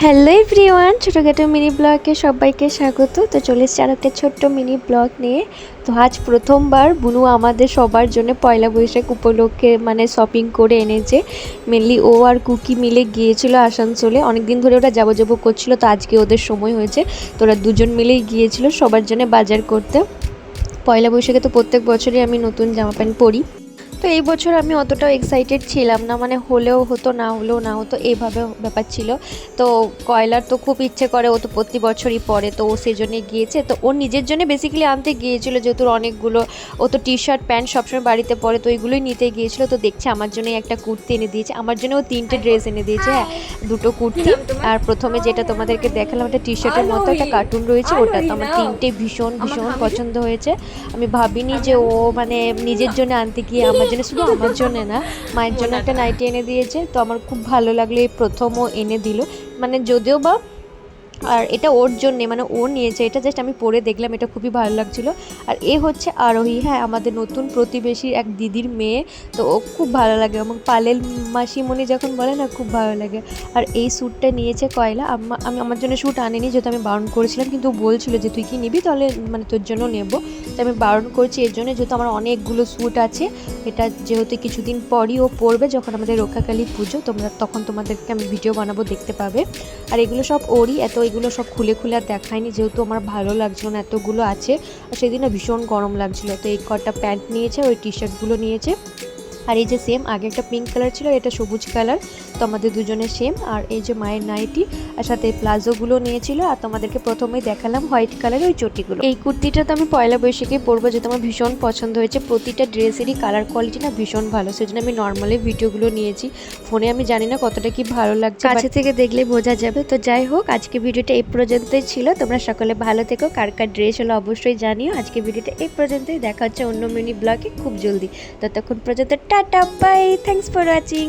Hello everyone, ছোটোখাটো mini ব্লগে সবাইকে স্বাগত। তো চলে এসেছি আর একটা ছোট্ট মিনি ব্লগ নিয়ে। তো আজ প্রথমবার বুনু আমাদের সবার জন্য পয়লা বৈশাখ উপলক্ষে শপিং করে এনেছে। মেনলি ও আর কুকি মিলে গিয়েছিল আসানসোলে। অনেক দিন ধরে ওরা যাবো যাবো করছিল, তো আজকে ওদের সময় হয়েছে। তো ওরা দুজন মিলেই গিয়েছিল সবার জন্য বাজার করতে। পয়লা বৈশাখে তো প্রত্যেক বছরই আমি নতুন জামা প্যান্ট পরি। তো এই বছর আমি অতটাও এক্সাইটেড ছিলাম না, হলেও হতো না হলেও না হতো এইভাবে ব্যাপার ছিল। তো কয়লার তো খুব ইচ্ছে করে, ও তো প্রতি বছরই পরে, তো ও সেই জন্যে গিয়েছে। তো ওর নিজের জন্য বেসিক্যালি আনতে গিয়েছিল, যেহেতু অনেকগুলো ও তো টি শার্ট প্যান্ট সবসময় বাড়িতে পরে, তো ওইগুলোই নিতে গিয়েছিল। তো দেখছে আমার জন্যই একটা কুর্তি এনে দিয়েছে, আমার জন্য ও 3টে ড্রেস এনে দিয়েছে। হ্যাঁ, 2টো কুর্তি, আর প্রথমে যেটা তোমাদেরকে দেখালাম একটা টি শার্টের মতো একটা কার্টুন রয়েছে, ওটা তো আমার 3টে ভীষণ ভীষণ পছন্দ হয়েছে। আমি ভাবিনি যে ও নিজের জন্য আনতে গিয়ে আমার জন্য, শুধু আমার জন্য না, মায়ের জন্য একটা নাইটি এনে দিয়েছে। তো আমার খুব ভালো লাগলো, এই প্রথম ও এনে দিল। যদিও বা আর এটা ওর জন্যে, ও নিয়েছে এটা, জাস্ট আমি পরে দেখলাম, এটা খুবই ভালো লাগছিলো। আর এ হচ্ছে আরোহী, হ্যাঁ, আমাদের নতুন প্রতিবেশী এক দিদির মেয়ে। তো ও খুব ভালো লাগে, এবং পালেল মাসিমণি যখন বলে না, খুব ভালো লাগে। আর এই স্যুটটা নিয়েছে কয়লা। আমি আমার জন্য স্যুট আনিনি, যেহেতু আমি বারণ করেছিলাম, কিন্তু ও বলছিল যে তুই কি নিবি, তাহলে তোর জন্য নেবো। তো আমি বারণ করছি এর জন্য, যেহেতু আমার অনেকগুলো স্যুট আছে। এটা যেহেতু কিছুদিন পরই ও পরবে, যখন আমাদের রক্ষাকালী পুজো, তখন তোমাদেরকে আমি ভিডিও বানাবো, দেখতে পাবে। আর এগুলো সব ওরই, এগুলো সব খুলে খুলে আর দেখায়নি, যেহেতু আমার ভালো লাগছিল না, এতগুলো আছে। আর সেদিনও ভীষণ গরম লাগছিল। তো এই কটা প্যান্ট নিয়েছে, ওই টি শার্টগুলো নিয়েছে। আর এই যে সেম, আগে একটা পিঙ্ক কালার ছিল, এটা সবুজ কালার। তো আমাদের দুজনের সেম। আর এই যে মায়ের নাইটি, আর সাথে প্লাজোগুলো নিয়েছিল। আর তোমাদেরকে প্রথমেই দেখালাম হোয়াইট কালারের ওই চটিগুলো। এই কুর্তিটা তো আমি পয়লা বৈশাখে পরবো, যেহেতু আমার ভীষণ পছন্দ হয়েছে। প্রতিটা ড্রেসেরই কালার কোয়ালিটি না ভীষণ ভালো, সেজন্য আমি নর্মালি ভিডিওগুলো নিয়েছি। ফোনে আমি জানি না কতটা কি ভালো লাগছে, কাছে থেকে দেখলে বোঝা যাবে। তো যাই হোক, আজকে ভিডিওটা এই পর্যন্তই ছিল। তোমরা সকলে ভালো থেকো, কার কার ড্রেস হলো অবশ্যই জানিও। আজকে ভিডিওটা এই পর্যন্তই, দেখা হচ্ছে অন্য মিনি ব্লগে খুব জলদি। ততক্ষণ পর্যন্ত tata bye, thanks for watching.